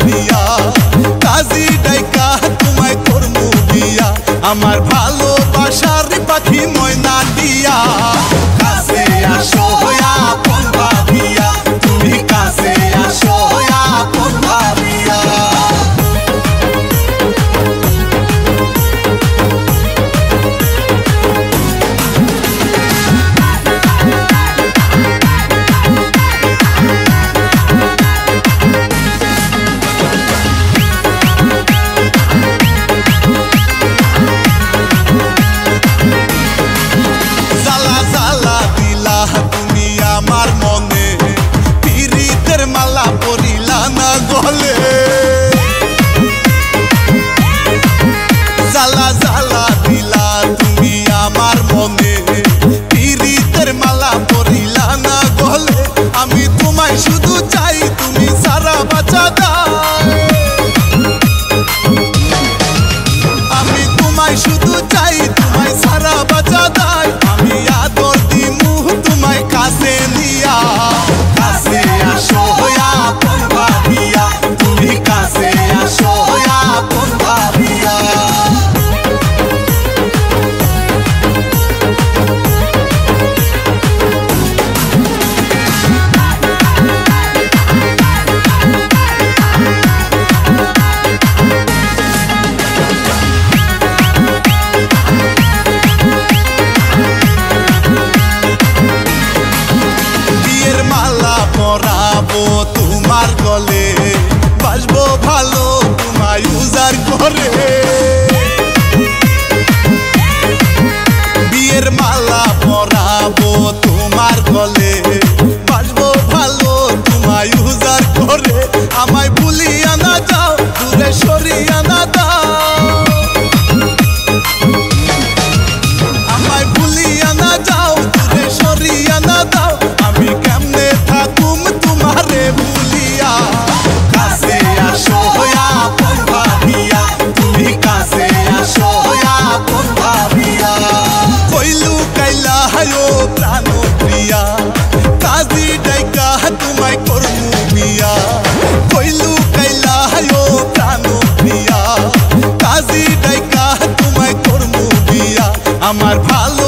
ভাবিয়া কাজী ডাইকা তোমায় করমু বিয়া আমার ভালোবাসার পাখি ময়না দিয়া কাছে আসো আপন ভাবিয়া তুমি কাছে আসো আপন ভাবিয়া আমার মনে পিরিতের মালা পরিলা না গলে জ্বালা জ্বালা দিলা তুমি আমার মনে পিরিতের মালা পরিলা না গলে আমি তোমায় শুধু চাই তুমি সারা বাঁচা দাও আমি তোমায় শুধু চাই তোমায় সারা বাঁচা দাই আমি আদর দিমু তোমায় কাছে নিয়া কাছে আসো আপন ভাবিয়া তুমি কাছে আসো আপন ভাবিয়া পরাবো তোমার গলে বাসবো ভালো তোমায় উজার করে বিয়ের মালা পরাবো তোমার গলে বাসবো ভালো তোমায় উজার করে আমায় ভুলিয়া না যাও দূরে সরিয়া না দাও আমায় ভুলিয়া না যাও দূরে সরিয়া না দাও আমি কেমনে থাকুম তোমারে ভুলিয়া কাছে আসো আপন ভাবিয়া তুমি কাছে আসো আপন ভাবিয়া কইলু কাইলা হায়ো প্রাণ প্রিয়া কাজী ডাইকা তোমায় করমু বিয়া কইলু কাইলা হায়ো প্রাণ প্রিয়া কাজী ডাইকা তোমায় করমু বিয়া আমার ভালো